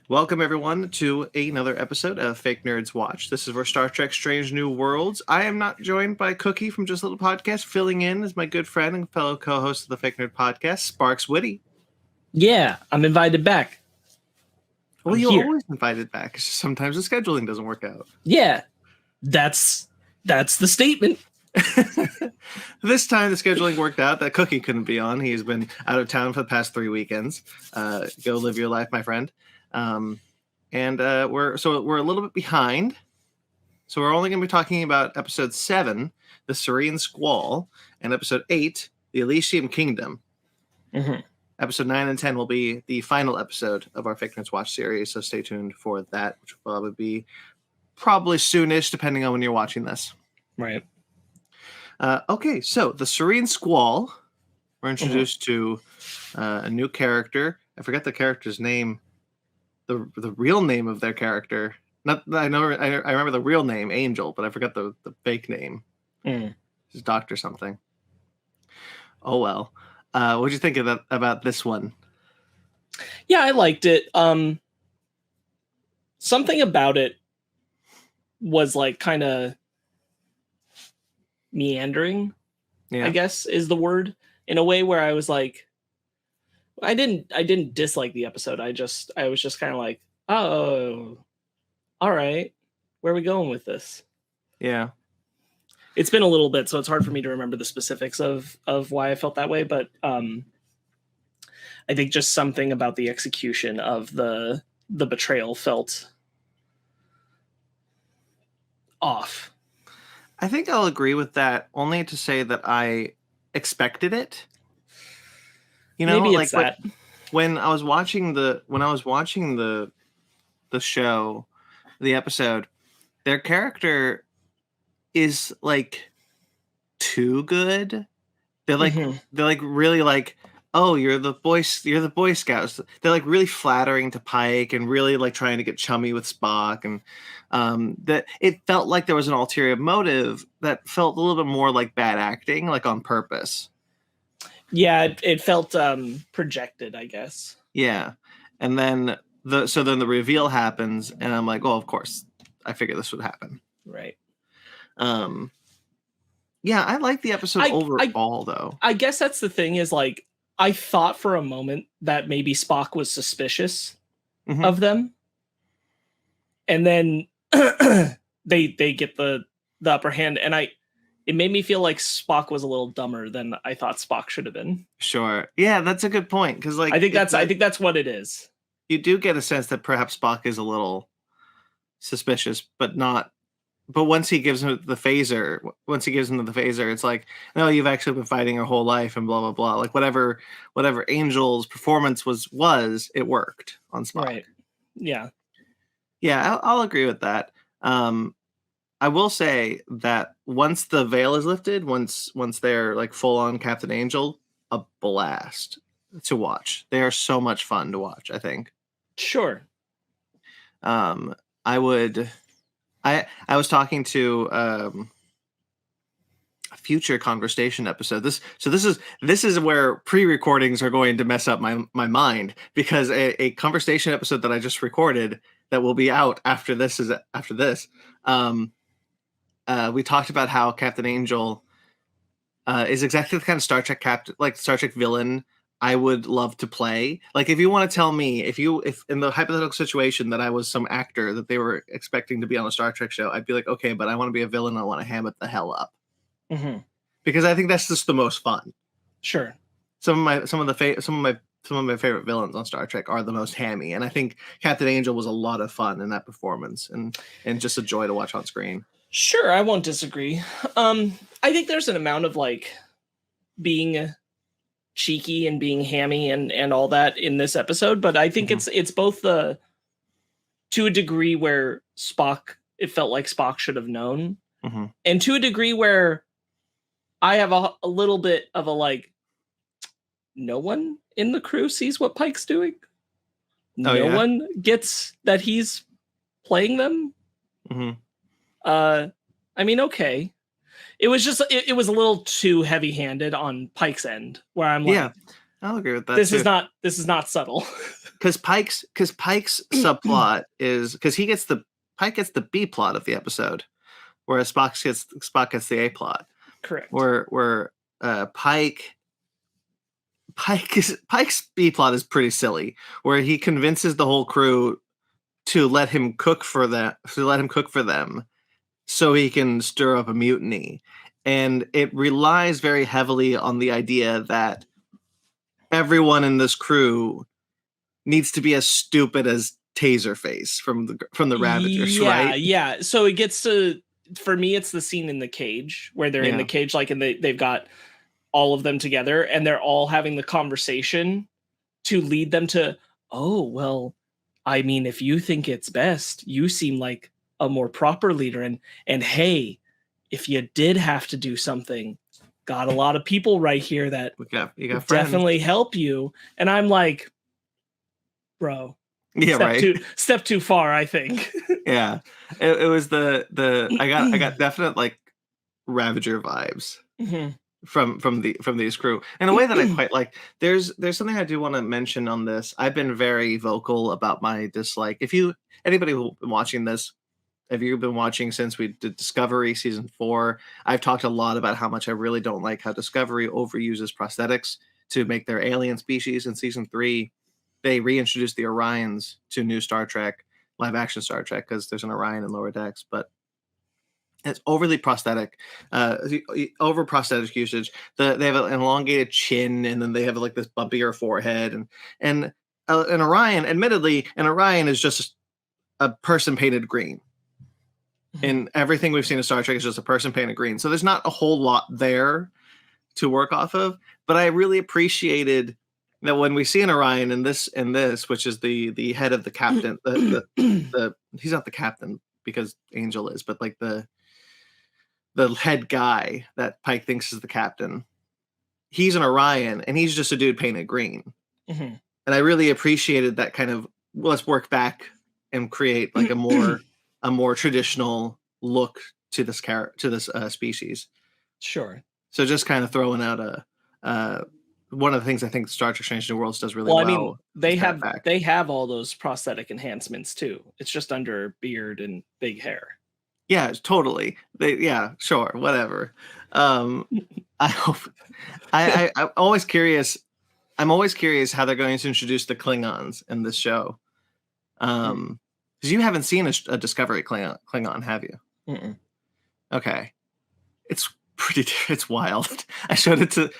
Welcome, everyone, to another episode of Fake Nerds Watch. This is for Star Trek Strange New Worlds. I am not joined by Cookie from Just a Little Podcast. Filling in is my good friend and fellow co-host of the Fake Nerd Podcast, Sparkz Witty. Yeah, I'm invited back. Well, you're always invited back. It's just sometimes the scheduling doesn't work out. Yeah, that's the statement. This time the scheduling worked out that Cookie couldn't be on. He's been out of town for the past 3 weekends. Go live your life, my friend. We're a little bit behind. So we're only going to be talking about episode 7, the Serene Squall, and episode 8, the Elysian Kingdom. Mm-hmm. Episode 9 and 10 will be the final episode of our Fake Nerds Watch series, so stay tuned for that, which will probably be soonish, depending on when you're watching this. Right. Okay, so the Serene Squall, we're introduced to a new character. I forget the character's name, the real name of their character. I remember the real name, Angel, but I forgot the fake name. It's Doctor something. Oh well. What'd you think about this one? Yeah, I liked it. Something about it was like kind of meandering, I guess is the word, in a way where I was like, I didn't dislike the episode. I was just kind of like, oh, all right, where are we going with this? Yeah. It's been a little bit, so it's hard for me to remember the specifics of why I felt that way. But I think just something about the execution of the betrayal felt off. I think I'll agree with that, only to say that I expected it. You know, maybe it's like that. when I was watching the show, the episode, their character is like too good. They're like they're like really like, oh, you're the Boy Scouts. They're like really flattering to Pike and really like trying to get chummy with Spock, and that it felt like there was an ulterior motive that felt a little bit more like bad acting, like on purpose. Yeah, it felt projected, I guess. Yeah, and then the reveal happens, and I'm like, oh, of course, I figured this would happen. Right. Yeah, I like the episode overall, though. I guess that's the thing is, like, I thought for a moment that maybe Spock was suspicious of them. And then they get the upper hand, and it made me feel like Spock was a little dumber than I thought Spock should have been. Sure. Yeah, that's a good point, because like I think that's what it is. You do get a sense that perhaps Spock is a little suspicious, but once he gives him the phaser, it's like, no, you've actually been fighting your whole life and blah blah blah. Like whatever Angel's performance was, it worked on Spock. Right. Yeah. Yeah, I'll agree with that. I will say that once the veil is lifted, once they're like full on Captain Angel, a blast to watch. They are so much fun to watch, I think. Sure. I was talking to a future conversation episode. This is where pre-recordings are going to mess up my mind, because a conversation episode that I just recorded that will be out after this. We talked about how Captain Angel is exactly the kind of Star Trek Star Trek villain I would love to play. Like, if you want to tell me, if in the hypothetical situation that I was some actor that they were expecting to be on a Star Trek show, I'd be like, okay, but I want to be a villain. I want to ham it the hell up, because I think that's just the most fun. Sure. Some of my favorite villains on Star Trek are the most hammy, and I think Captain Angel was a lot of fun in that performance, and just a joy to watch on screen. Sure, I won't disagree. I think there's an amount of like being cheeky and being hammy and all that in this episode, but I think it's both to a degree where it felt like Spock should have known, and to a degree where I have a little bit of a like, no one in the crew sees what Pike's doing. No one gets that he's playing them. I mean, okay. It was just it was a little too heavy-handed on Pike's end, where I'm Yeah, like, I'll agree with that. this too. is not subtle. Because Pike's subplot is because Pike gets the B plot of the episode, whereas Spock gets the A plot. Correct. Where Pike's B plot is pretty silly, where he convinces the whole crew to let him cook for them, so he can stir up a mutiny, and it relies very heavily on the idea that everyone in this crew needs to be as stupid as Taserface from the Ravagers, right? Yeah. So it gets to, for me, it's the scene in the cage where they're in the cage, like, and they've got all of them together and they're all having the conversation to lead them to, oh, well, I mean, if you think it's best, you seem like a more proper leader. And hey, if you did have to do something, got a lot of people right here that you got definitely help you. And I'm like, bro, step too far, I think. Yeah, it was I got definite like Ravager vibes from these crew in a way that I quite like. There's something I do want to mention on this. I've been very vocal about my dislike. Anybody who's been watching this, if you've been watching since we did Discovery season 4, I've talked a lot about how much I really don't like how Discovery overuses prosthetics to make their alien species. In season 3, they reintroduced the Orions to new Star Trek, live action Star Trek, because there's an Orion in Lower Decks, but it's overly prosthetic, over prosthetic usage. They have an elongated chin, and then they have like this bumpier forehead, and an Orion. Admittedly, an Orion is just a person painted green. And everything we've seen in Star Trek is just a person painted green. So there's not a whole lot there to work off of. But I really appreciated that when we see an Orion in this, which is the head of the captain, he's not the captain because Angel is, but like the head guy that Pike thinks is the captain. He's an Orion, and he's just a dude painted green. And I really appreciated that kind of, let's work back and create like a more traditional look to this species. Sure. So just kind of throwing out one of the things I think Star Trek Strange New Worlds does really well. I mean, they have all those prosthetic enhancements too. It's just under beard and big hair. Yeah, totally. Sure, whatever. I'm always curious. I'm always curious how they're going to introduce the Klingons in this show. Because you haven't seen a Discovery Klingon, have you? Mm-mm. Okay, it's it's wild. I showed it to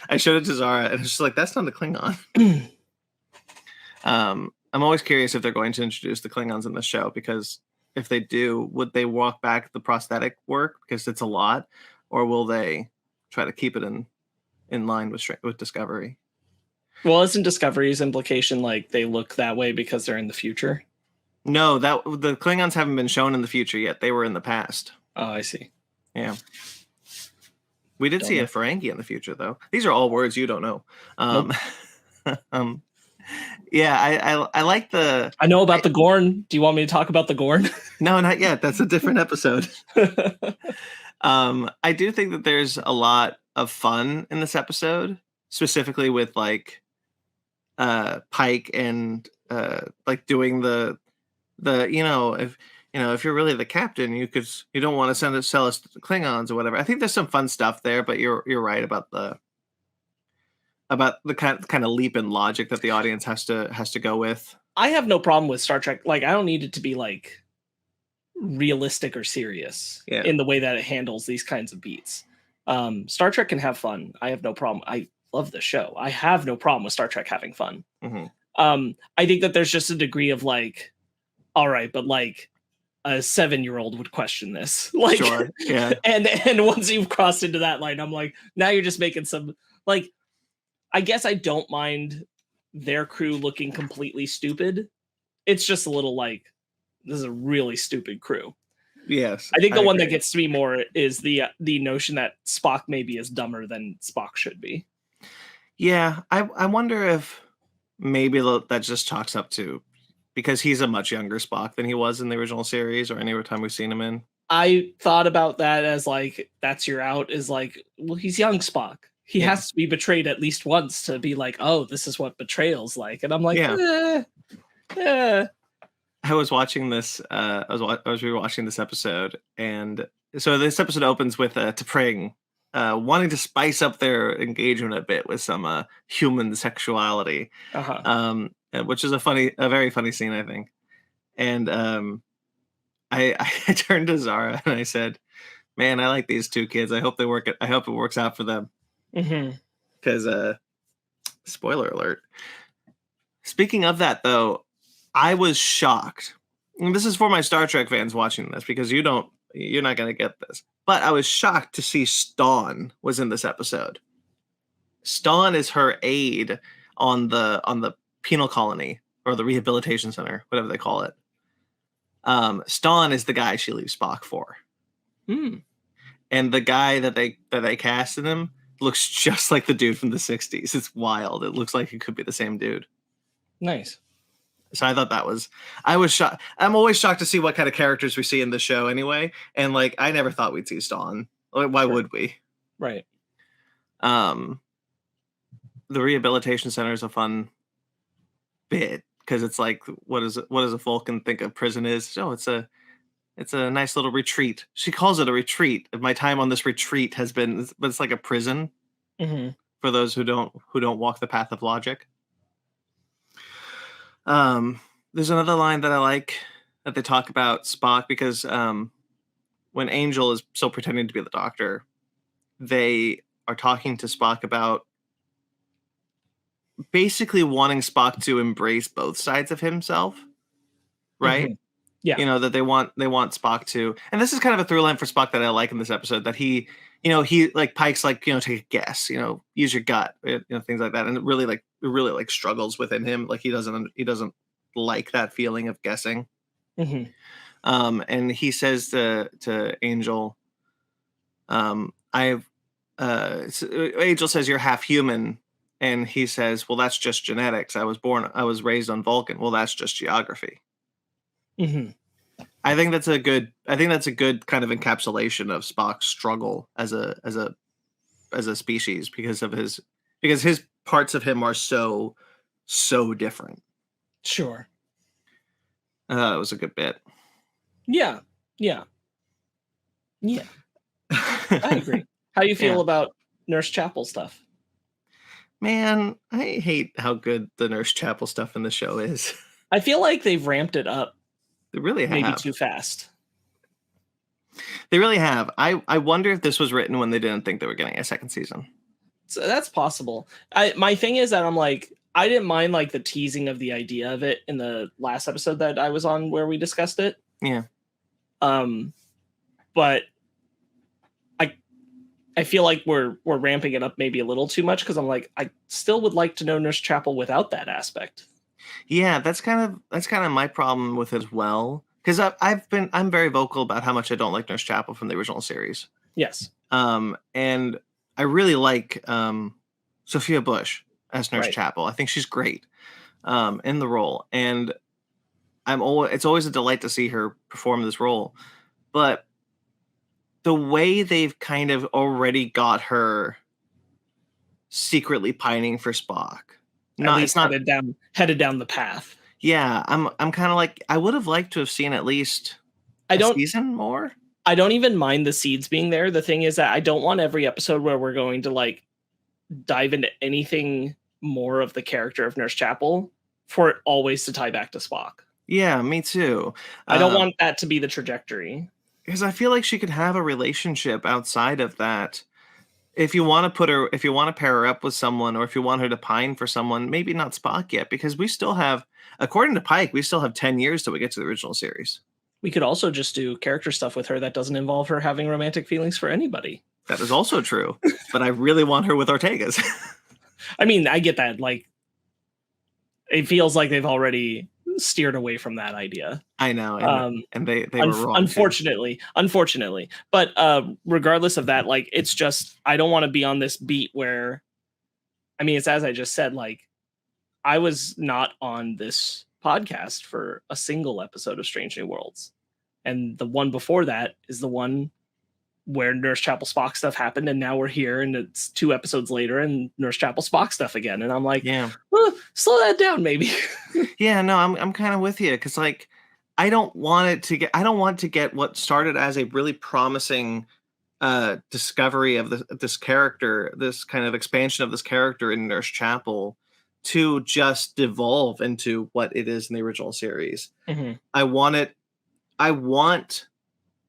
Zara, and it's just like, that's not a Klingon. I'm always curious if they're going to introduce the Klingons in the show, because if they do, would they walk back the prosthetic work because it's a lot, or will they try to keep it in line with Discovery? Well, isn't Discovery's implication like they look that way because they're in the future? No, that the Klingons haven't been shown in the future yet. They were in the past. Oh, I see. Yeah. We did see a Ferengi in the future, though. These are all words you don't know. Nope. Yeah, I like the... I know about the Gorn. Do you want me to talk about the Gorn? No, not yet. That's a different episode. I do think that there's a lot of fun in this episode, specifically with like Pike and like doing the if you're really the captain, you don't want to sell us to the Klingons or whatever. I think there's some fun stuff there, but you're right about the kind of leap in logic that the audience has to go with. I have no problem with Star Trek. Like, I don't need it to be like realistic or serious in the way that it handles these kinds of beats. Star Trek can have fun. I have no problem. I love the show. I have no problem with Star Trek having fun. I think that there's just a degree of like, all right, but like a 7-year-old would question this. Like, sure. Yeah. And once you've crossed into that line, I'm like, now you're just making some, like, I guess I don't mind their crew looking completely stupid. It's just a little like, this is a really stupid crew. Yes. I think the one that gets to me more is the notion that Spock maybe is dumber than Spock should be. Yeah. I wonder if maybe that just chalks up to because he's a much younger Spock than he was in the original series or any other time we've seen him in. I thought about that as like, that's your out, is like, well, he's young Spock. He has to be betrayed at least once to be like, oh, this is what betrayal's like. And I'm like, I was watching this. I was rewatching this episode, and so this episode opens with T'Pring wanting to spice up their engagement a bit with some human sexuality, which is a very funny scene, I think. And I turned to Zara and I said, "Man, I like these two kids. I hope I hope it works out for them." Because spoiler alert. Speaking of that, though, I was shocked. And this is for my Star Trek fans watching this, because you're not going to get this. But I was shocked to see Stawn was in this episode. Stawn is her aide on the penal colony, or the rehabilitation center, whatever they call it. Stawn is the guy she leaves Spock for. And the guy that they casted him looks just like the dude from the 60s. It's wild. It looks like it could be the same dude. Nice. So I thought I was shocked. I'm always shocked to see what kind of characters we see in the show anyway. And like, I never thought we'd see Stawn. Why would we? Right. The rehabilitation center is a fun bit, because it's like, what does a Vulcan think a prison is? Oh, it's a nice little retreat. She calls it a retreat. My time on this retreat has been, but it's like a prison for those who don't walk the path of logic. There's another line that I like that they talk about Spock, because when Angel is still pretending to be the Doctor, they are talking to Spock about basically wanting Spock to embrace both sides of himself, right? Yeah. You know, that they want Spock to, and this is kind of a through line for Spock that I like in this episode, that he like Pike's like, take a guess, use your gut, things like that. And it really struggles within him. Like he doesn't like that feeling of guessing. And he says to Angel, Angel says, "You're half human." And he says, "Well, that's just genetics. I was raised on Vulcan." "Well, that's just geography." I think that's a good kind of encapsulation of Spock's struggle as a species, because his parts of him are so different. Sure. It was a good bit. Yeah. I agree. How do you feel about Nurse Chapel stuff? Man, I hate how good the Nurse Chapel stuff in the show is. I feel like they've ramped it up. They really have. Maybe too fast. They really have. I wonder if this was written when they didn't think they were getting a second season. So that's possible. My thing is that I'm like, I didn't mind like the teasing of the idea of it in the last episode that I was on where we discussed it. Yeah. But I feel like we're ramping it up maybe a little too much, because I'm like, I still would like to know Nurse Chapel without that aspect. Yeah, that's kind of my problem with it as well. Because I'm very vocal about how much I don't like Nurse Chapel from the original series. Yes. And I really like Sophia Bush as Nurse Chapel. I think she's great in the role, and it's always a delight to see her perform this role. But the way they've kind of already got her secretly pining for Spock, headed down the path. Yeah, I'm kind of like, I would have liked to have seen at least a season more. I don't even mind the seeds being there. The thing is that I don't want every episode where we're going to like dive into anything more of the character of Nurse Chapel for it always to tie back to Spock. Yeah, me too. I don't want that to be the trajectory. Because I feel like she could have a relationship outside of that. If you want to pair her up with someone, or if you want her to pine for someone, maybe not Spock yet, because we still have, according to Pike, 10 years till we get to the original series. We could also just do character stuff with her that doesn't involve her having romantic feelings for anybody. That is also true, but I really want her with Ortega's. I mean, I get that. Like, it feels like they've already steered away from that idea. I know, and they were wrong. Unfortunately, but regardless of that, like, it's just, I don't want to be on this beat where, I mean, it's as I just said, like, I was not on this podcast for a single episode of Strange New Worlds, And the one before that is the one where Nurse Chapel Spock stuff happened, and now we're here, and it's 2 episodes later, and Nurse Chapel Spock stuff again. And I'm like, Yeah. Slow that down, maybe. Yeah, no, I'm kind of with you, because like I don't want to get what started as a really promising discovery of this character, this kind of expansion of this character in Nurse Chapel, to just devolve into what it is in the original series. Mm-hmm. I want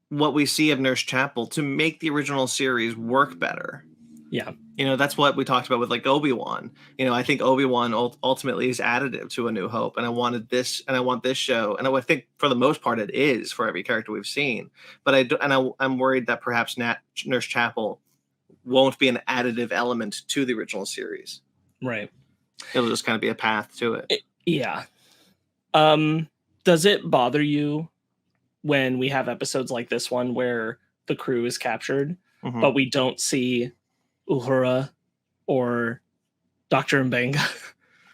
what we see of Nurse Chapel to make the original series work better. Yeah. That's what we talked about with like Obi-Wan. I think Obi-Wan ultimately is additive to A New Hope, and I want this show, and I think for the most part it is for every character we've seen. But I'm worried that perhaps Nurse Chapel won't be an additive element to the original series. Right. It'll just kind of be a path to it. Yeah. Does it bother you when we have episodes like this one where the crew is captured, but we don't see Uhura or Dr. Mbenga?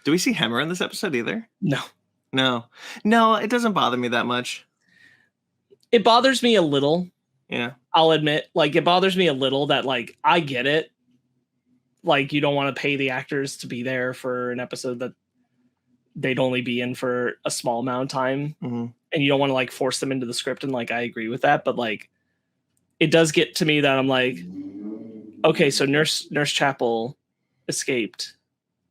Do we see Hemmer in this episode either? No, it doesn't bother me that much. It bothers me a little. Yeah, I'll admit, like, it bothers me a little that, like, I get it. Like, you don't want to pay the actors to be there for an episode that they'd only be in for a small amount of time. Mm-hmm. And you don't want to, like, force them into the script. And, like, I agree with that. But, like, it does get to me that I'm like, okay, so Nurse Chapel escaped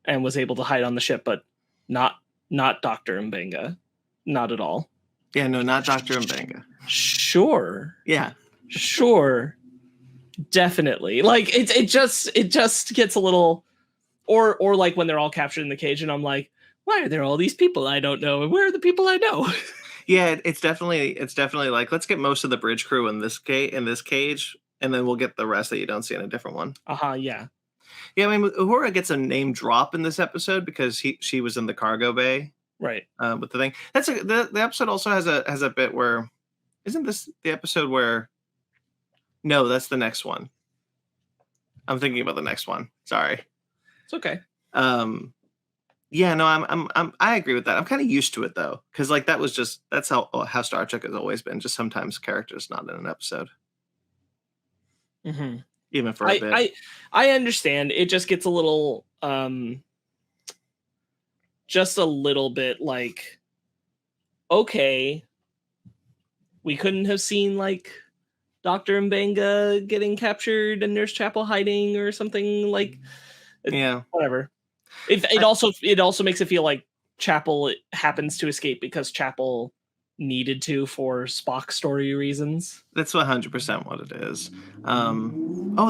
and was able to hide on the ship, but not Dr. Mbenga. Not at all. Yeah, no, not Dr. Mbenga. Sure. Yeah. Sure. Definitely. Like, it just gets a little, or like when they're all captured in the cage and I'm like, why are there all these people I don't know? And where are the people I know? Yeah, it's definitely like, let's get most of the bridge crew in this cage, and then we'll get the rest that you don't see in a different one. Yeah. Yeah, I mean, Uhura gets a name drop in this episode because she was in the cargo bay. Right. With the thing. The episode also has a bit where, isn't this the episode where? No, that's the next one. I'm thinking about the next one. Sorry. It's okay. Yeah, no, I agree with that. I'm kind of used to it though, because like that's how Star Trek has always been. Just sometimes characters not in an episode, even for a bit. I understand. It just gets a little, just a little bit like, okay, we couldn't have seen like Dr. Mbenga getting captured and Nurse Chapel hiding or something like. Yeah, whatever. It also makes it feel like Chapel happens to escape because Chapel needed to for Spock story reasons. That's 100% what it is.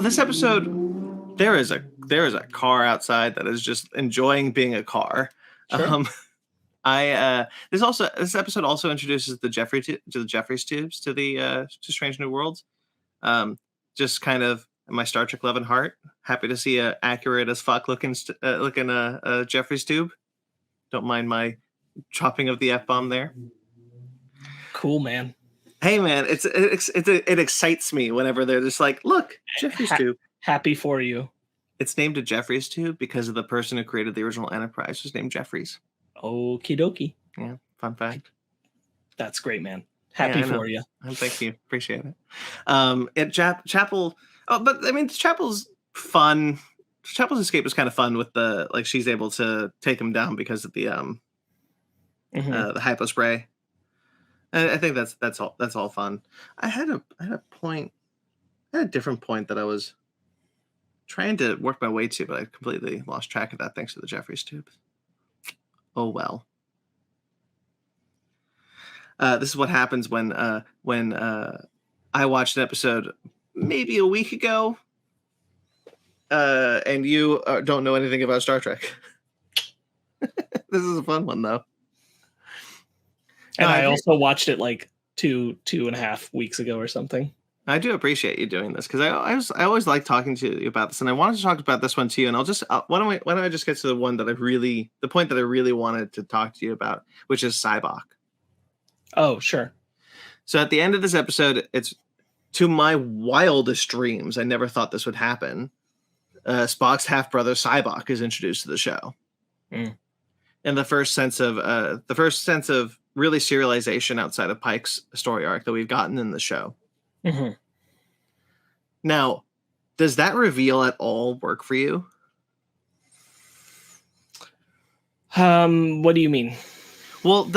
This episode, there is a car outside that is just enjoying being a car. Sure. This episode also introduces the Jeffries tubes to Strange New Worlds. Just kind of my Star Trek love and heart. Happy to see a accurate as fuck looking Jeffries tube. Don't mind my chopping of the F-bomb there. Cool, man. Hey, man, it excites me whenever they're just like, look, Jeffries tube. Happy for you. It's named a Jeffries tube because of the person who created the original Enterprise was named Jeffries. Okie dokie. Yeah, fun fact. That's great, man. Happy for you. Thank you. Appreciate it. Chapel. Oh, but I mean, Chapel's fun. Chapel's escape is kind of fun with the like she's able to take him down because of the hypo spray. I think that's all fun. I had a different point that I was trying to work my way to, but I completely lost track of that thanks to the Jeffries tube. Oh well. This is what happens when I watched an episode maybe a week ago, and you don't know anything about Star Trek. This is a fun one though. And I also watched it like two and a half weeks ago or something. I do appreciate you doing this because I always like talking to you about this, and I wanted to talk about this one to you. And I'll just why don't I just get to the point that I really wanted to talk to you about, which is Sybok. Oh, sure. So at the end of this episode, it's to my wildest dreams. I never thought this would happen. Spock's half brother Sybok is introduced to the show, and the first sense of really serialization outside of Pike's story arc that we've gotten in the show. Mm-hmm. Now, does that reveal at all work for you? What do you mean? Well,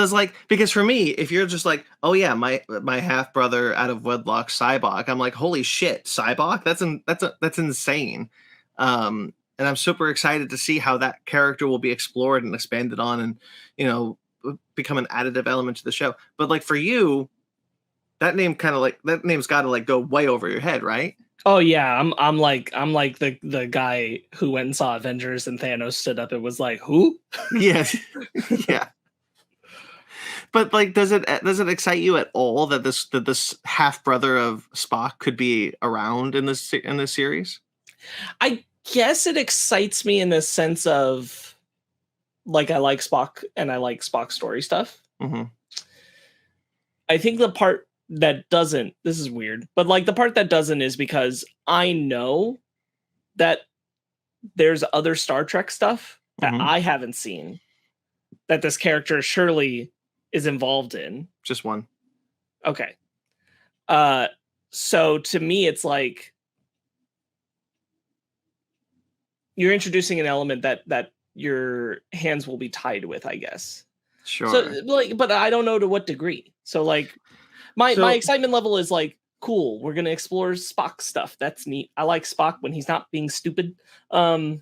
because for me, if you're just like, oh yeah, my half brother out of wedlock Cybok, I'm like, holy shit, Cybok, that's insane, and I'm super excited to see how that character will be explored and expanded on, and become an additive element to the show. But like for you, that name's got to like go way over your head, right? Oh yeah, I'm like the guy who went and saw Avengers and Thanos stood up and was like, who? Yes, yeah. But like, does it excite you at all that this half brother of Spock could be around in this series? I guess it excites me in the sense of like I like Spock and I like Spock story stuff. Mm-hmm. I think the part that doesn't, this is weird, but like the part that doesn't is because I know that there's other Star Trek stuff that I haven't seen that this character surely is involved in. Just one. Okay. So to me, it's like you're introducing an element that your hands will be tied with, I guess. Sure. So like, but I don't know to what degree. So like my excitement level is like, cool, we're gonna explore Spock stuff. That's neat. I like Spock when he's not being stupid. So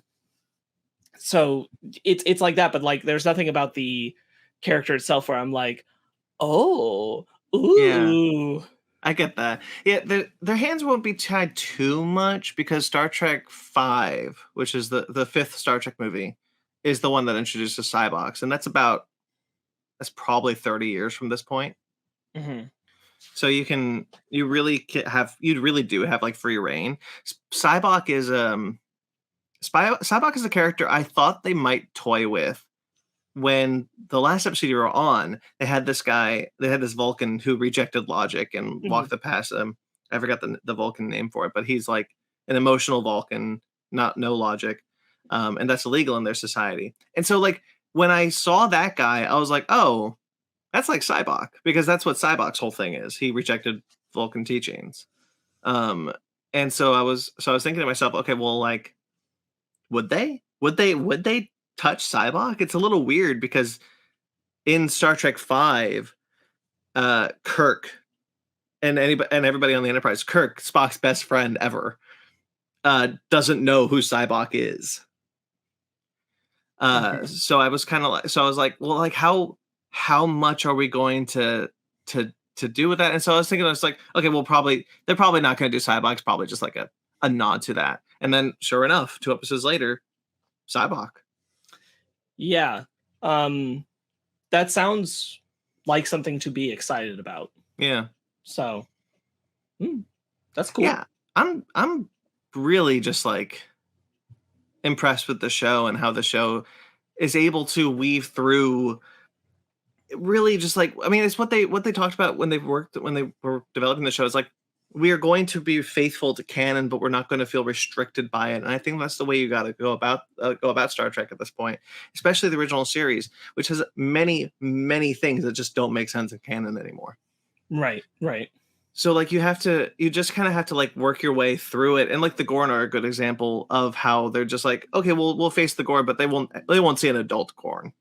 it's like that, but like there's nothing about the character itself where I'm like, oh, ooh. Yeah, I get that. Yeah, their hands won't be tied too much because Star Trek V, which is the fifth Star Trek movie, is the one that introduces Cybox, and that's probably 30 years from this point. Mm-hmm. So you really do have like free reign. Cybok is Cybok is a character I thought they might toy with when the last episode you were on. They had this Vulcan who rejected logic and walked the path. I forgot the Vulcan name for it, but he's like an emotional Vulcan, no logic, and that's illegal in their society. And so like when I saw that guy, I was like, oh, that's like Cybok, because that's what Cybok's whole thing is. He rejected Vulcan teachings. And so I was thinking to myself, okay, well, like, would they touch Cybok? It's a little weird because in Star Trek V, Kirk and everybody on the Enterprise, Kirk, Spock's best friend ever, doesn't know who Cybok is. So I was like, well, like how much are we going to do with that? And so I was thinking, I was like, okay, well, they're probably not going to do Cybok. It's probably just like a nod to that. And then sure enough, 2 episodes later, Cybok. Yeah. That sounds like something to be excited about. Yeah. So that's cool. Yeah. I'm really just like impressed with the show and how the show is able to weave through really just like, I mean, it's what they talked about when they were developing the show. It's like, we are going to be faithful to canon, but we're not going to feel restricted by it. And I think that's the way you got to go about Star Trek at this point, especially the original series, which has many, many things that just don't make sense in canon anymore. Right. So like you just kind of have to like work your way through it. And like the Gorn are a good example of how they're just like, okay, we'll face the Gorn, but they won't see an adult Gorn.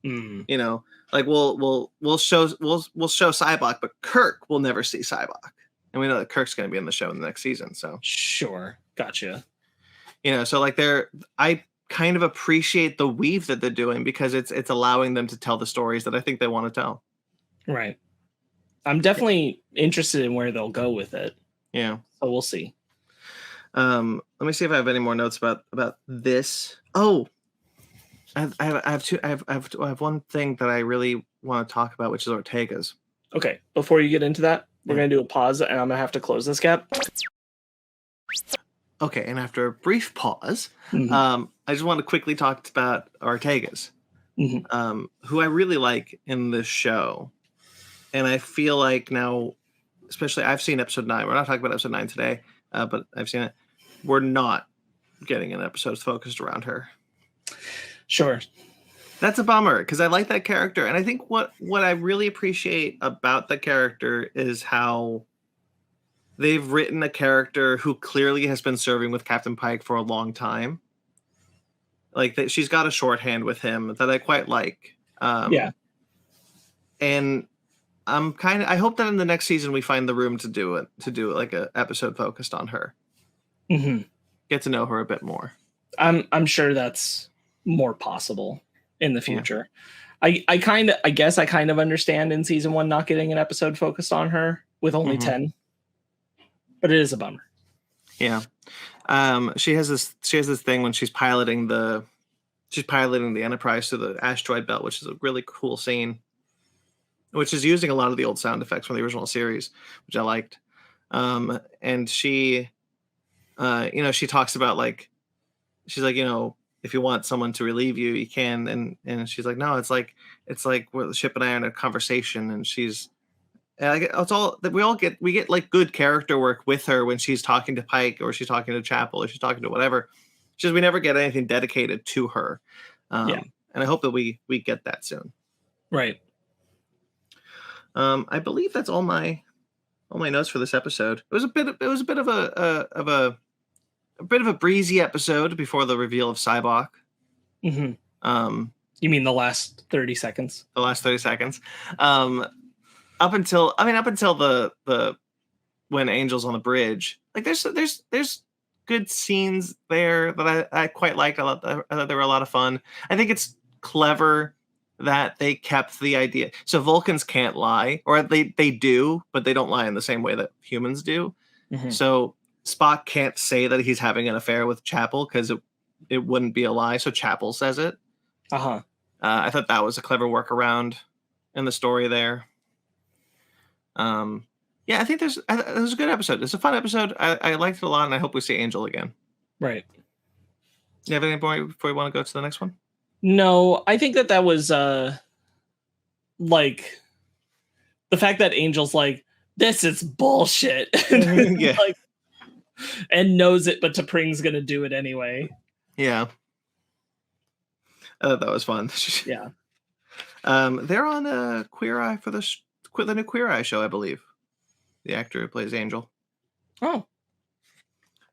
You know, like we'll show Cybok, but Kirk will never see Cybok. And we know that Kirk's going to be in the show in the next season. So sure. Gotcha. You know, so like I kind of appreciate the weave that they're doing because it's allowing them to tell the stories that I think they want to tell. Right. I'm definitely interested in where they'll go with it. Yeah. So we'll see. Let me see if I have any more notes about this. Oh, I have one thing that I really want to talk about, which is Ortega's. Okay. Before you get into that, we're going to do a pause and I'm going to have to close this gap. Okay. And after a brief pause, I just want to quickly talk about Ortega's, who I really like in this show. And I feel like now, especially I've seen episode 9. We're not talking about episode 9 today, but I've seen it. We're not getting an episode focused around her. Sure. That's a bummer because I like that character, and I think what I really appreciate about the character is how they've written a character who clearly has been serving with Captain Pike for a long time. Like that, she's got a shorthand with him that I quite like. Yeah. And I hope that in the next season we find the room to do like a episode focused on her. Mm-hmm. Get to know her a bit more. I'm sure that's more possible in the future. Yeah. I guess I kind of understand in season 1 not getting an episode focused on her with only 10, but it is a bummer. Yeah. She has this thing when she's piloting the Enterprise to the asteroid belt, which is a really cool scene, which is using a lot of the old sound effects from the original series, which I liked. And she, she talks about like, she's like, if you want someone to relieve you, you can. And she's like, no, it's like we're the ship and I are in a conversation. And it's all that we get like good character work with her when she's talking to Pike or she's talking to Chapel or she's talking to whatever. It's just we never get anything dedicated to her. And I hope that we get that soon. Right. I believe that's all my notes for this episode. It was a bit of a breezy episode before the reveal of Cybok. Mm-hmm. You mean the last 30 seconds? The last 30 seconds. Up until the when Angel's on the bridge, like there's good scenes there that I quite liked. I thought they were a lot of fun. I think it's clever that they kept the idea. So Vulcans can't lie, or they do, but they don't lie in the same way that humans do. Mm-hmm. So Spock can't say that he's having an affair with Chapel because it wouldn't be a lie. So Chapel says it. I thought that was a clever workaround in the story there. I think it was a good episode. It's a fun episode. I liked it a lot, and I hope we see Angel again. Right. You have anything more before we want to go to the next one? No, I think that was like the fact that Angel's like, this is bullshit. Yeah. Like, and knows it, but T'Pring's gonna do it anyway. Yeah. That was fun. Yeah. They're on Queer Eye for the new Queer Eye show, I believe. The actor who plays Angel. Oh.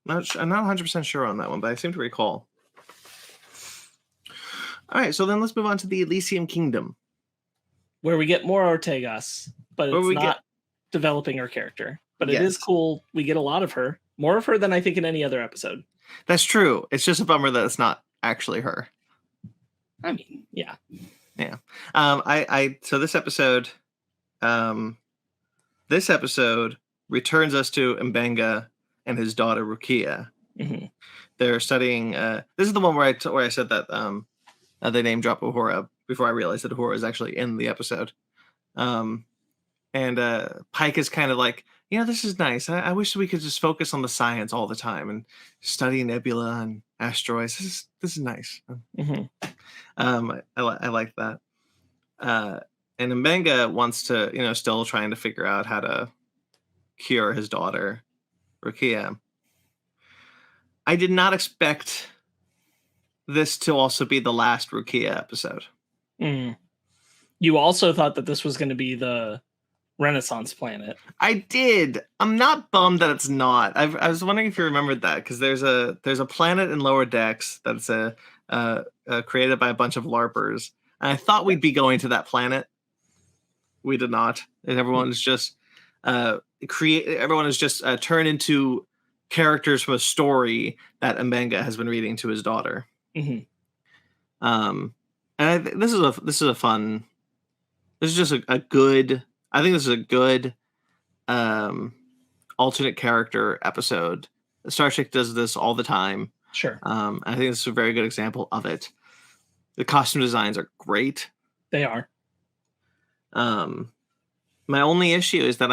I'm not 100% sure on that one, but I seem to recall. All right, so then let's move on to the Elysian Kingdom. Where we get more Ortegas, but it's not developing her character. But it is cool. We get a lot of her. More of her than I think in any other episode. That's true. It's just a bummer that it's not actually her. I mean, yeah. Yeah. So this episode returns us to M'Benga and his daughter Rukia. Mm-hmm. They're studying. This is the one where I said that they name drop Uhura before I realized that Uhura is actually in the episode. And Pike is kind of like, this is nice. I wish we could just focus on the science all the time and study nebula and asteroids. This is nice. Mm-hmm. I like that. And M'Benga wants to, still trying to figure out how to cure his daughter, Rukia. I did not expect this to also be the last Rukia episode. Mm. You also thought that this was going to be the Renaissance planet. I did. I'm not bummed that it's not. I was wondering if you remembered that, because there's a planet in Lower Decks that's created by a bunch of LARPers, and I thought we'd be going to that planet. We did not. And everyone is just turned into characters from a story that M'Benga has been reading to his daughter. Mm-hmm. And this is a fun. This is just a good. I think this is a good alternate character episode. Star Trek does this all the time. Sure. I think this is a very good example of it. The costume designs are great. They are. My only issue is that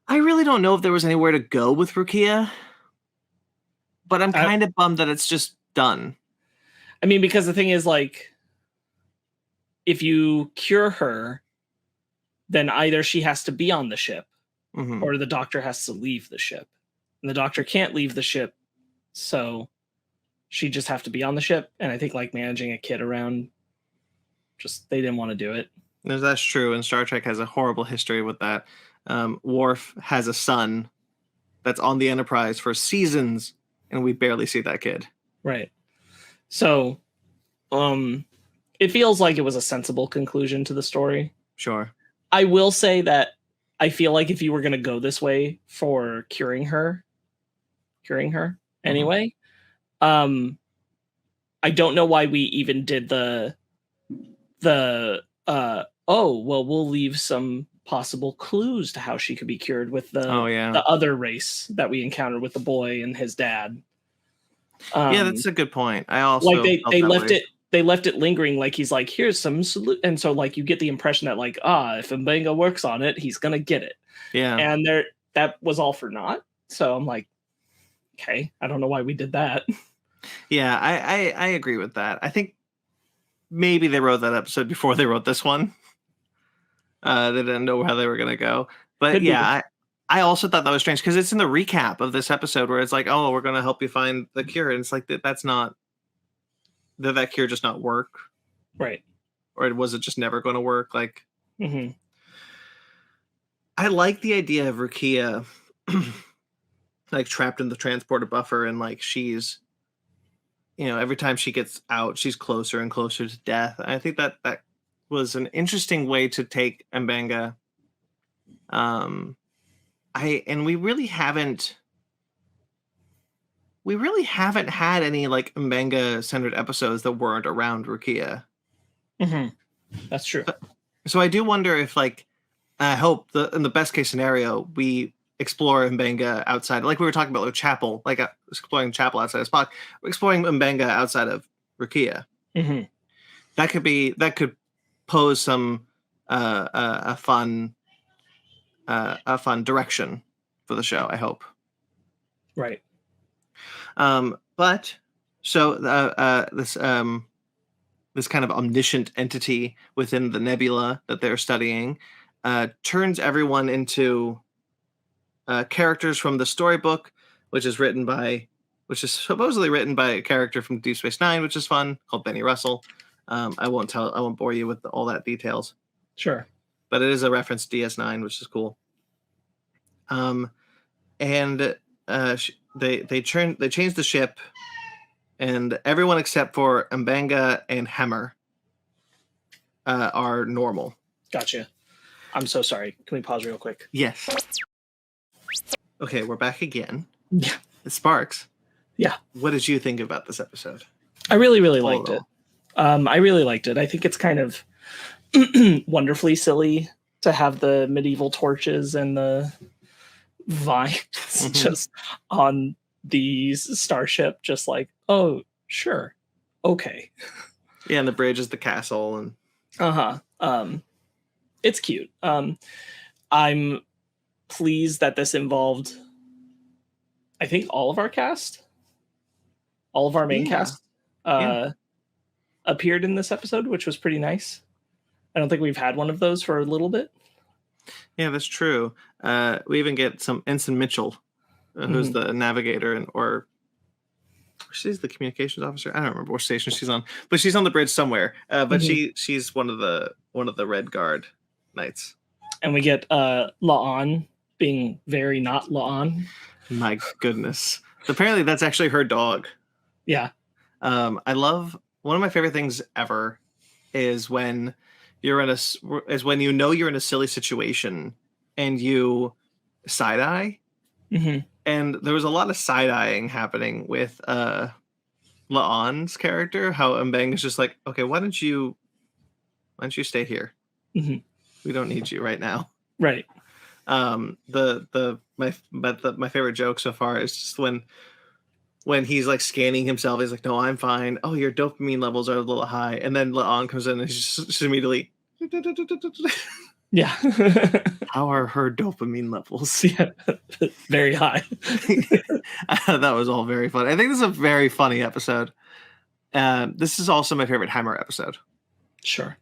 I really don't know if there was anywhere to go with Rukia, but I'm kind of bummed that it's just done. I mean, because the thing is, like, if you cure her, then either she has to be on the ship, mm-hmm. or the Doctor has to leave the ship. And the Doctor can't leave the ship, so she'd just have to be on the ship. And I think like managing a kid around, just they didn't want to do it. No, that's true. And Star Trek has a horrible history with that. Worf has a son that's on the Enterprise for seasons, and we barely see that kid. Right. So, it feels like it was a sensible conclusion to the story. Sure. I will say that I feel like if you were going to go this way for curing her anyway, I don't know why we even did the we'll leave some possible clues to how she could be cured with the other race that we encountered with the boy and his dad. Yeah, that's a good point. I also like they left it lingering, like he's like, here's some and so like you get the impression that like, if M'Benga works on it, he's gonna get it. Yeah. And that was all for naught. So I'm like, okay, I don't know why we did that. Yeah, I agree with that. I think maybe they wrote that episode before they wrote this one. They didn't know how they were gonna go. But Could be. I also thought that was strange because it's in the recap of this episode where it's like, oh, we're gonna help you find the cure, and it's like that's not that cure just not work, right? Or was it just never going to work? Like, I like the idea of Rukia like trapped in the transporter buffer, and like she's, every time she gets out, she's closer and closer to death. I think that was an interesting way to take M'Benga. We really haven't had any like M'Benga centered episodes that weren't around Rukia. That's true. So I do wonder if, like, I hope in the best case scenario, we explore M'Benga outside, like we were talking about with Chapel, like exploring Chapel outside of Spock, exploring M'Benga outside of Rukia. That could pose some a fun direction for the show, I hope. Right. But so this kind of omniscient entity within the nebula that they're studying turns everyone into characters from the storybook, which is supposedly written by a character from Deep Space Nine, which is fun, called Benny Russell. I won't bore you with all that details. Sure. But it is a reference to DS9, which is cool. And they changed the ship, and everyone except for M'Benga and Hemmer are normal. Gotcha. I'm so sorry. Can we pause real quick? Yes. Okay, we're back again. Yeah. It's Sparkz. Yeah. What did you think about this episode? I really, really liked it. I really liked it. I think it's kind of wonderfully silly to have the medieval torches and the vines just on the starship, just like, oh, sure. Okay. Yeah, and the bridge is the castle. And it's cute. I'm pleased that this involved, I think, all of our cast. All of our main cast appeared in this episode, which was pretty nice. I don't think we've had one of those for a little bit. Yeah, that's true. We even get some Ensign Mitchell, who's the navigator, or she's the communications officer. I don't remember what station she's on, but she's on the bridge somewhere. But she's one of the Red Guard knights. And we get La'an being very not La'an. My goodness. So apparently that's actually her dog. Yeah. I love, one of my favorite things ever is when you're in a silly situation and you side eye. And there was a lot of side eyeing happening with La'an's character. How M'Benga is just like, okay, why don't you stay here? We don't need you right now. Right. My favorite joke so far is just when he's like scanning himself, he's like, no, I'm fine. Oh, your dopamine levels are a little high. And then La'an comes in and he's just immediately. Yeah. How are her dopamine levels? Yeah. Very high. That was all very funny. I think this is a very funny episode. This is also my favorite Hemmer episode. Sure.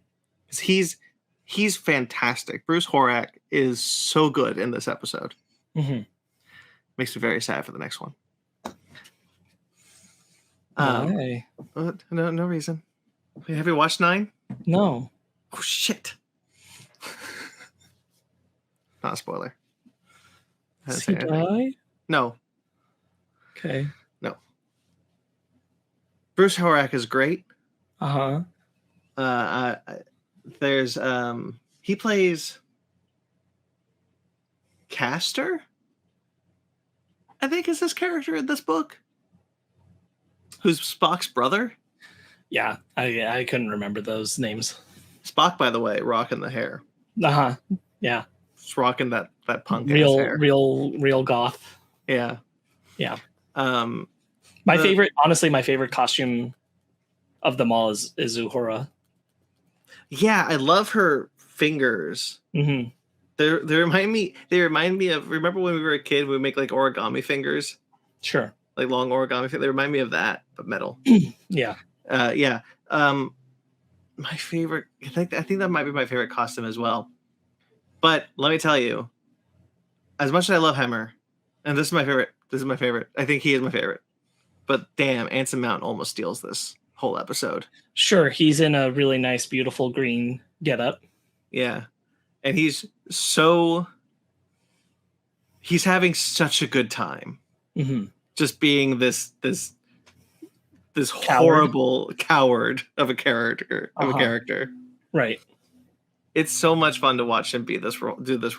Because he's fantastic. Bruce Horak is so good in this episode. Makes me very sad for the next one. Why? No reason. Have you watched 9? No. Oh shit! Not a spoiler. Does he die? No. Okay. No. Bruce Horak is great. There's he plays Castor, I think is his character in this book, who's Spock's brother. Yeah, I couldn't remember those names. Spock, by the way, rocking the hair. Yeah. Just rocking that punk ass hair. Real goth. Yeah. Yeah. My favorite costume of them all is Uhura. Yeah, I love her fingers. Mm-hmm. They remind me of, remember when we were a kid, we would make like origami fingers? Sure. Like long origami fingers. They remind me of that, but metal. Yeah. Yeah. My favorite, I think that might be my favorite costume as well. But let me tell you, as much as I love Hemmer, and this is my favorite. I think he is my favorite. But damn, Anson Mount almost steals this whole episode. Sure, he's in a really nice, beautiful green getup. Yeah. And he's having such a good time. Mm-hmm. Just being this horrible coward of a character. Right. It's so much fun to watch him do this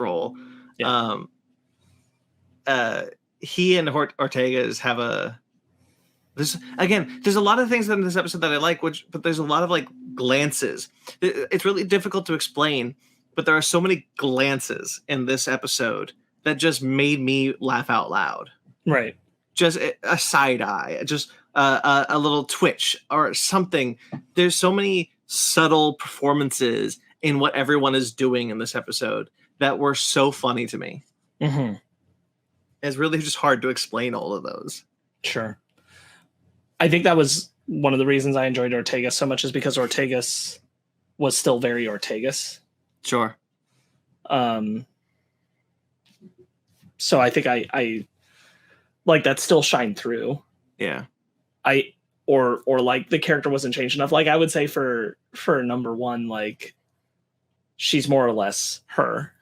role. Yeah. He and Ortega's have there's a lot of things in this episode that I like, but there's a lot of like glances. It's really difficult to explain, but there are so many glances in this episode that just made me laugh out loud. Right. Just a side eye, just a little twitch or something. There's so many subtle performances in what everyone is doing in this episode that were so funny to me. Mm-hmm. It's really just hard to explain all of those. Sure. I think that was one of the reasons I enjoyed Ortegas so much, is because Ortegas was still very Ortegas. Sure. So I think I like that still shined through. Yeah. Or like the character wasn't changed enough. Like I would say for number one, like she's more or less her.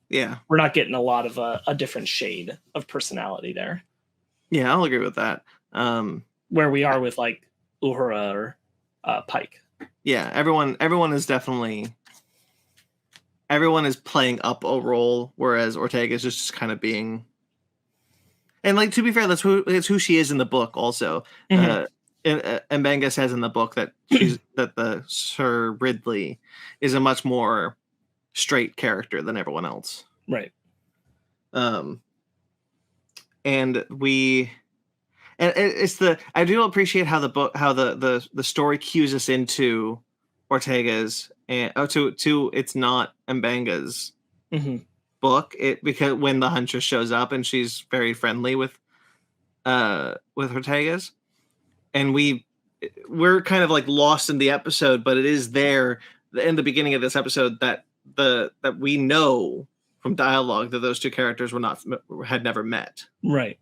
Yeah. We're not getting a lot of a different shade of personality there. Yeah, I'll agree with that. Where we are with like Uhura or Pike. Yeah, everyone is playing up a role, whereas Ortega is just kind of being. And like, to be fair, that's who she is in the book. Also, and Mbenga says in the book that that the Sir Ridley is a much more straight character than everyone else. Right. I do appreciate how the story cues us into Ortega's and it's not Mbenga's book. Because when the Huntress shows up and she's very friendly with Ortega's, and we're kind of like lost in the episode, but it is there in the beginning of this episode that we know from dialogue that those two characters had never met. Right.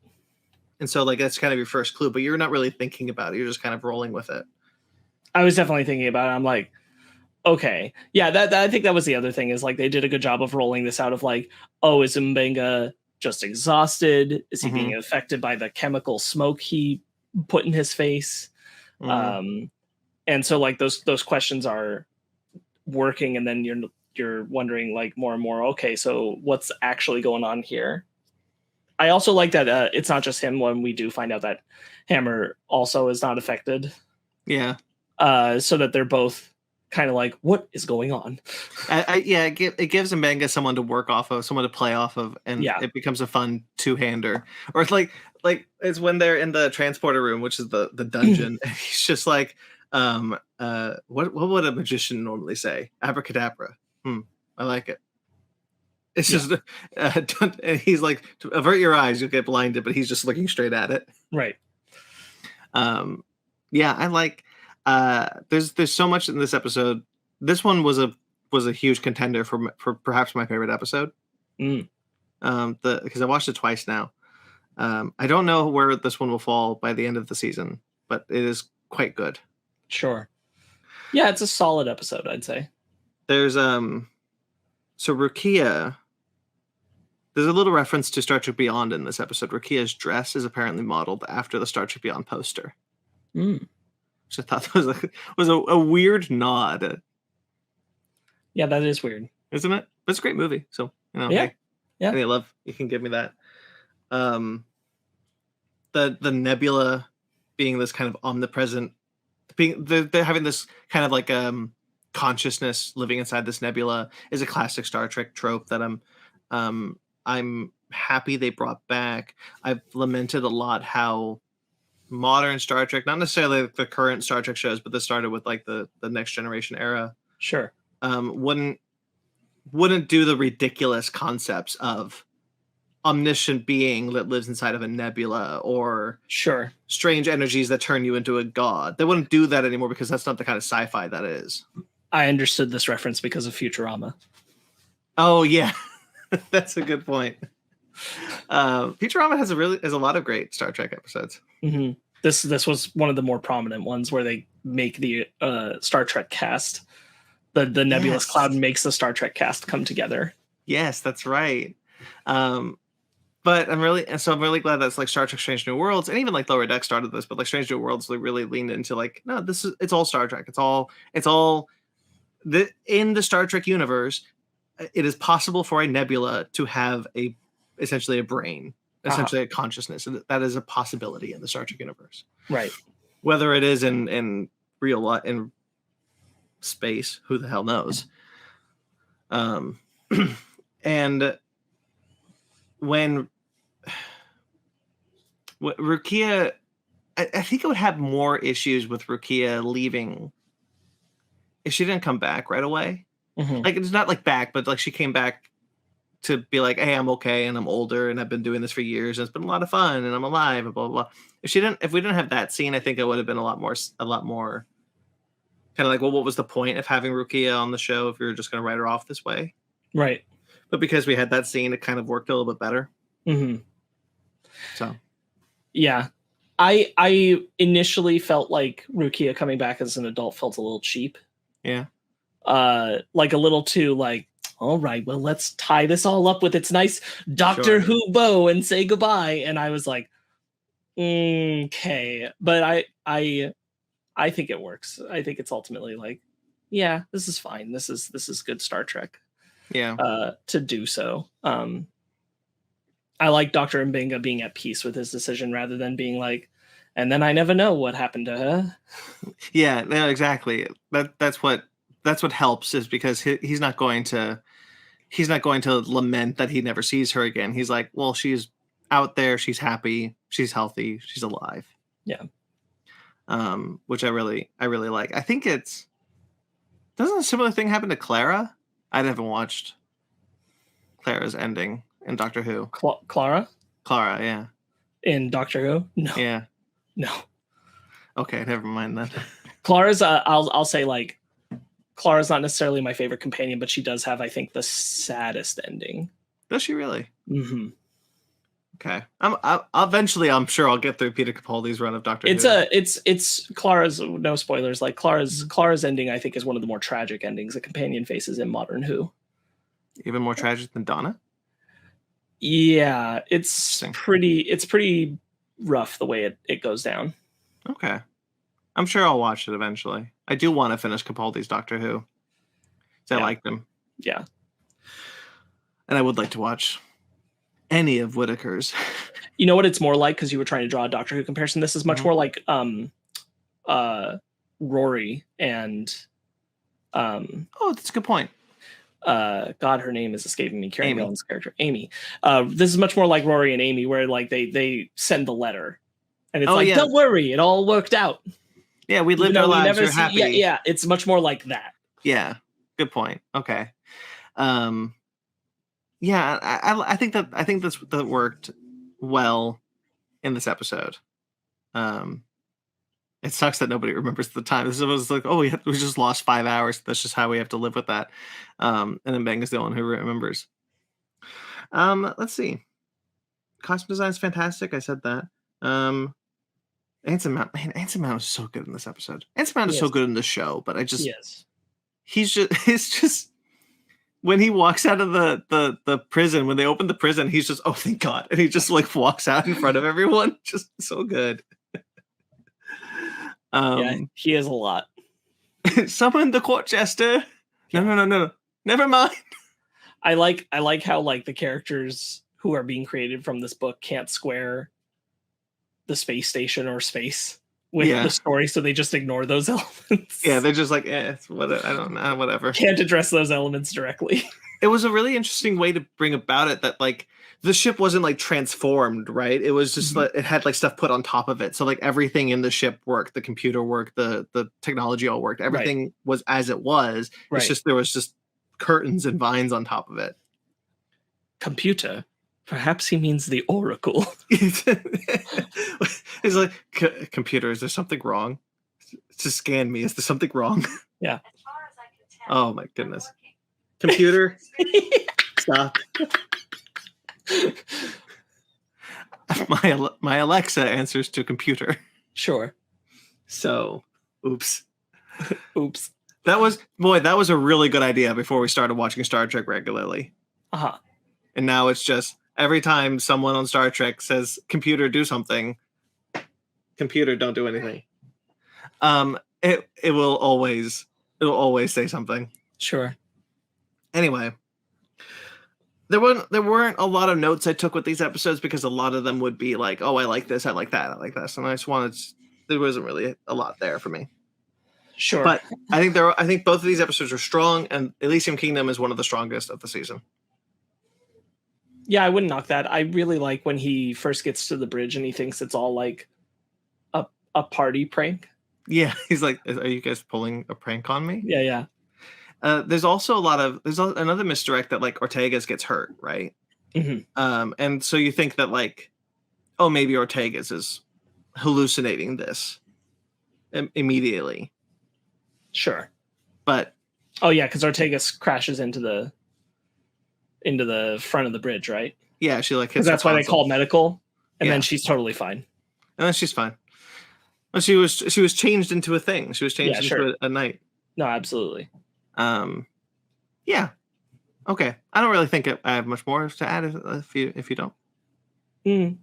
And so like that's kind of your first clue, but you're not really thinking about it. You're just kind of rolling with it. I was definitely thinking about it. I'm like, okay. Yeah, that I think that was the other thing, is like they did a good job of rolling this out of like, oh, is Mbenga just exhausted? Is he being affected by the chemical smoke he put in his face? And so like those questions are working, and then you're wondering like more and more, okay, so what's actually going on here? I also like that it's not just him when we do find out that Hammer also is not affected. Yeah. So that they're both kind of like, what is going on? It gives Mbenga someone to work off of, someone to play off of, and it becomes a fun two-hander. Or it's like it's when they're in the transporter room, which is the dungeon. And he's just like, what would a magician normally say? Abracadabra. I like it. It's just, he's like, avert your eyes, you'll get blinded, but he's just looking straight at it. Right. Yeah, I like, there's so much in this episode. This one was a huge contender for perhaps my favorite episode. Because I watched it twice now. I don't know where this one will fall by the end of the season. but it is quite good. Sure. Yeah, it's a solid episode, I'd say. There's so Rukia. There's a little reference to Star Trek Beyond in this episode. Rukia's dress is apparently modeled after the Star Trek Beyond poster. Mm. Which I thought was a weird nod. Yeah, that is weird, isn't it? But it's a great movie. So yeah. Any love you can give me that. The nebula being this kind of omnipresent, they're having this kind of like consciousness living inside this nebula is a classic Star Trek trope that I'm happy they brought back. I've lamented a lot how modern Star Trek, not necessarily the current Star Trek shows, but this started with like the Next Generation era. Sure. Wouldn't do the ridiculous concepts of omniscient being that lives inside of a nebula or sure strange energies that turn you into a god. They wouldn't do that anymore because that's not the kind of sci-fi that is. I understood this reference because of Futurama. Oh yeah. That's a good point. Futurama has a lot of great Star Trek episodes. Mm-hmm. This was one of the more prominent ones where they make the Star Trek cast. The nebulous cloud makes the Star Trek cast come together. Yes, that's right. But I'm really glad that's like Star Trek Strange New Worlds, and even like Lower Deck started this, but like Strange New Worlds, they really leaned into like, no, it's all Star Trek. It's all in the Star Trek universe. It is possible for a nebula to have essentially a brain, essentially a consciousness, and that is a possibility in the Star Trek universe. Right. Whether it is in real life, in space, who the hell knows? And when Rukia, I think I would have more issues with Rukia leaving if she didn't come back right away. Mm-hmm. Like, it's not like back, but like she came back to be like, hey, I'm okay and I'm older and I've been doing this for years and it's been a lot of fun and I'm alive and blah blah blah. If we didn't have that scene, I think it would have been a lot more kind of like, well, what was the point of having Rukia on the show if you were just going to write her off this way? Right. But because we had that scene, it kind of worked a little bit better. Mm-hmm. So, yeah, I initially felt like Rukia coming back as an adult felt a little cheap. Yeah. Like a little too like, all right, well, let's tie this all up with its nice Doctor Who bow and say goodbye. And I was like, okay, but I think it works. I think it's ultimately like, yeah, this is fine. This is good Star Trek. Yeah. To do so. I like Dr. Mbinga being at peace with his decision rather than being like, and then I never know what happened to her. Yeah, no, exactly. That's what helps, is because he's not going to lament that he never sees her again. He's like, well, she's out there, she's happy, she's healthy, she's alive. Yeah. Which I really like. I think doesn't a similar thing happen to Clara? I haven't watched Clara's ending in Doctor Who. Clara, yeah. In Doctor Who? No. Yeah. No. Okay, never mind then. Clara's I'll say like Clara's not necessarily my favorite companion, but she does have, I think, the saddest ending. Does she really? Mm-hmm. Okay. Eventually I'm sure I'll get through Peter Capaldi's run of Doctor Who. It's Clara's, no spoilers, like Clara's ending, I think, is one of the more tragic endings a companion faces in modern Who. Even more tragic than Donna? Yeah, it's pretty rough the way it goes down. Okay. I'm sure I'll watch it eventually. I do want to finish Capaldi's Doctor Who. I liked him. Yeah. And I would like to watch any of Whittaker's. You know what it's more like, because you were trying to draw a Doctor Who comparison? This is much more like Rory and oh, that's a good point. God, her name is escaping me. Karen Gillan's character, Amy. This is much more like Rory and Amy, where like they send the letter, and it's don't worry, it all worked out. Yeah, we lived our lives. We're happy. Yeah, it's much more like that. Yeah, good point. Okay. Yeah, I think that worked well in this episode. It sucks that nobody remembers the time. This was like, oh, we just lost 5 hours. That's just how we have to live with that. And then Bang is the one who remembers. Let's see. Costume design is fantastic. I said that. Anson Mount is so good in this episode. Anson Mount is so Yes. good in the show, but Yes. it's just when he walks out of the prison, when they open the prison, he's just, oh, thank God. And he just like walks out in front of everyone. Just so good. Yeah, he is a lot. Summon the court jester. No. Never mind. I like how like the characters who are being created from this book can't square the space station or space with the story, so they just ignore those elements. Yeah, they're just like, it's what, I don't know, whatever. Can't address those elements directly. It was a really interesting way to bring about it that like the ship wasn't like transformed, right? It was just like it had like stuff put on top of it. So like everything in the ship worked, the computer worked, the technology all worked. Everything was as it was. It's just there was just curtains and vines on top of it. Computer. Perhaps he means the Oracle. It's like, computer, is there something wrong? To scan me, is there something wrong? Yeah. Oh my goodness. Computer, stop. My Alexa answers to computer. Sure. So, oops. Oops. That was a really good idea before we started watching Star Trek regularly. Uh-huh. And now it's just every time someone on Star Trek says, computer, do something, computer, don't do anything. It will always say something. Sure. Anyway, there weren't a lot of notes I took with these episodes because a lot of them would be like, oh, I like this, I like that, I like this, and I just wanted there wasn't really a lot there for me. Sure. But I think both of these episodes are strong, and Elysian Kingdom is one of the strongest of the season. Yeah, I wouldn't knock that. I really like when he first gets to the bridge and he thinks it's all like a party prank. Yeah, he's like, are you guys pulling a prank on me? Yeah. There's also there's another misdirect that like Ortega's gets hurt, right? Mm-hmm. And so you think that like, oh, maybe Ortega's is hallucinating this immediately. Sure. But oh yeah, because Ortega's crashes into the front of the bridge, right? Yeah, she like hits. That's why they call medical, and then she's totally fine. And then she's fine. Well, she was changed into a thing. She was changed into a knight. No, absolutely. Yeah. Okay. I don't really think I have much more to add if you don't.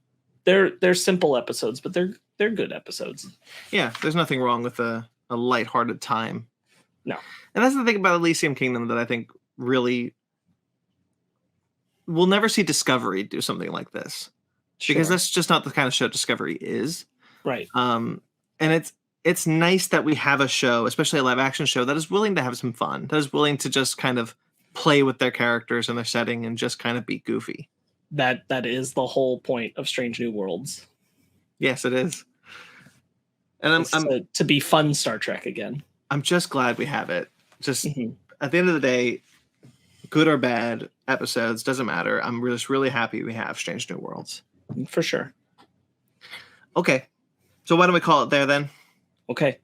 They're simple episodes, but they're good episodes. Yeah, there's nothing wrong with a lighthearted time. No. And that's the thing about Elysian Kingdom that I think really we'll never see Discovery do something like this. Sure. Because that's just not the kind of show Discovery is. Right. And it's nice that we have a show, especially a live action show, that is willing to have some fun, that is willing to just kind of play with their characters and their setting and just kind of be goofy. That is the whole point of Strange New Worlds. Yes, it is. And I'm to be fun Star Trek again. I'm just glad we have it. Just at the end of the day, good or bad episodes, doesn't matter. I'm just really happy we have Strange New Worlds. For sure. Okay. So why don't we call it there then? Okay.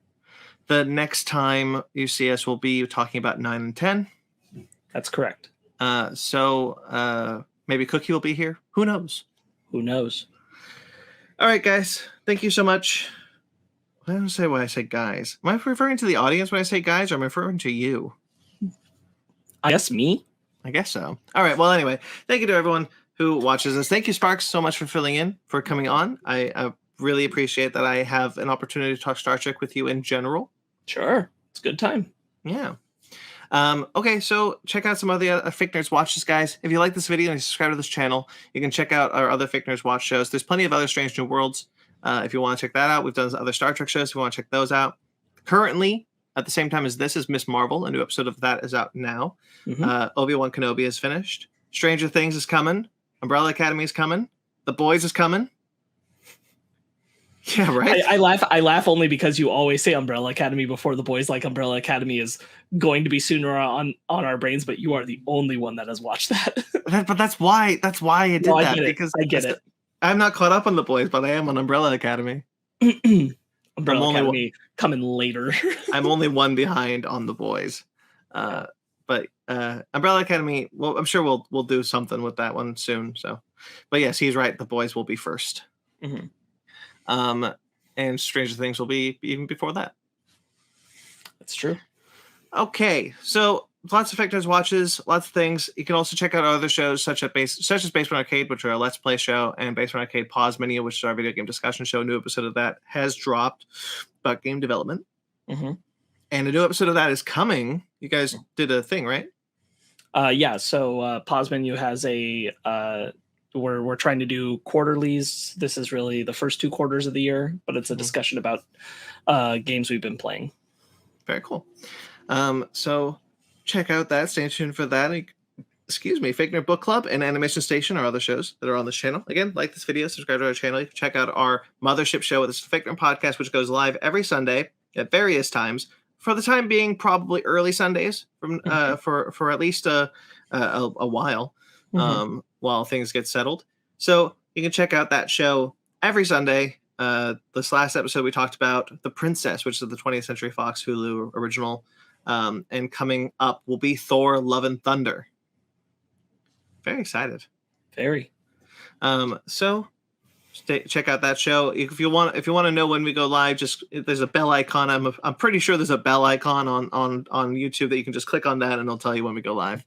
The next time you see us, we'll be talking about 9 and 10. That's correct. So maybe Cookie will be here. Who knows? Who knows? All right, guys. Thank you so much. I don't say why I say guys. Am I referring to the audience when I say guys, or am I referring to you? I guess me. I guess so. All right. Well, anyway, thank you to everyone who watches us. Thank you, Sparkz, so much for filling in, for coming on. I really appreciate that I have an opportunity to talk Star Trek with you in general. Sure. It's a good time. Yeah. Okay, so check out some other Fake Nerds Watch This, guys. If you like this video and you subscribe to this channel, you can check out our other Fake Nerds Watch shows. There's plenty of other Strange New Worlds. If you want to check that out, we've done other Star Trek shows. If you want to check those out. Currently, at the same time as this, is Miss Marvel. A new episode of that is out now. Obi-Wan Kenobi is finished. Stranger Things is coming. Umbrella Academy is coming. The Boys is coming. Yeah, right. I laugh only because you always say Umbrella Academy before The Boys, like Umbrella Academy is going to be sooner on our brains, but you are the only one that has watched that. But that's why I did that. Because I get it. I'm not caught up on The Boys, but I am on Umbrella Academy. Umbrella Academy coming later. I'm only one behind on The Boys. But Umbrella Academy, well, I'm sure we'll do something with that one soon. So, but yes, he's right. The Boys will be first. And and Stranger Things will be even before that. That's true. Okay, so lots of Fake Nerds watches, lots of things. You can also check out our other shows such as Basement Arcade, which are a Let's Play show, and Basement Arcade Pause Menu, which is our video game discussion show. A new episode of that has dropped about game development. Mm-hmm. And a new episode of that is coming. You guys did a thing, right? Yeah, so Pause Menu has a... we're trying to do quarterlies. This is really the first 2 quarters of the year, but it's a discussion about games we've been playing. Very cool. So check out that. Stay tuned for that. Excuse me, Fake Nerd Book Club and Animation Station are other shows that are on this channel. Again, like this video, subscribe to our channel. Check out our mothership show. This is the Fake Nerd Podcast, which goes live every Sunday at various times. For the time being, probably early Sundays from for at least a while, while things get settled. So you can check out that show every Sunday. This last episode we talked about The Princess, which is the 20th Century Fox Hulu original. And coming up will be Thor: Love and Thunder. Very excited. Very. So check out that show. If you want to know when we go live, just there's a bell icon. I'm pretty sure there's a bell icon on YouTube that you can just click on that and it'll tell you when we go live.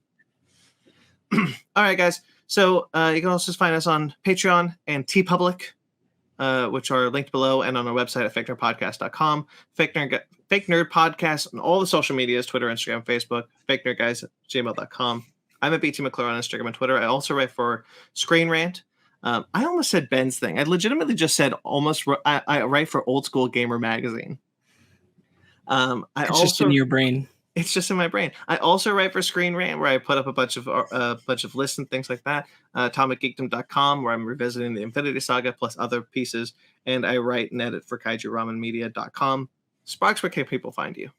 All right, guys. So you can also find us on Patreon and TeePublic, which are linked below, and on our website at fakenerdpodcast.com. Fake Nerd Podcast on all the social medias, Twitter, Instagram, Facebook, fakenerdguys@gmail.com. I'm at BT McClure on Instagram and Twitter. I also write for Screen Rant. I almost said Ben's thing. I legitimately just said I write for Old School Gamer Magazine. It's just in your brain. It's just in my brain. I also write for Screen Rant, where I put up a bunch of lists and things like that. AtomicGeekdom.com, where I'm revisiting the Infinity Saga plus other pieces. And I write and edit for KaijuRamenMedia.com. Sparkz, where can people find you?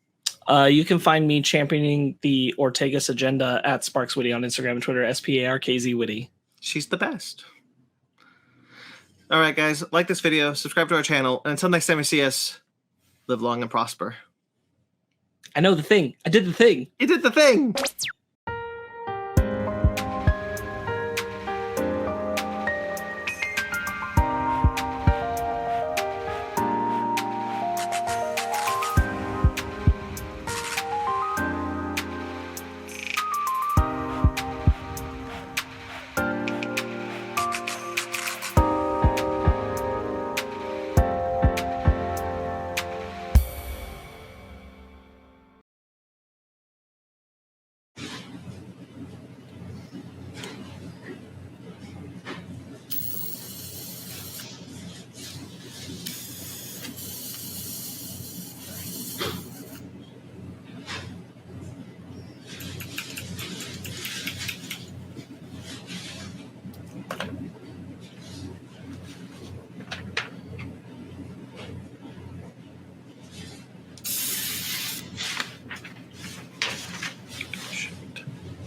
You can find me championing the Ortegas agenda at Sparkz Witty on Instagram and Twitter, SPARKZ Witty. She's the best. All right, guys, like this video, subscribe to our channel, and until next time you see us, live long and prosper. I know the thing. I did the thing. You did the thing.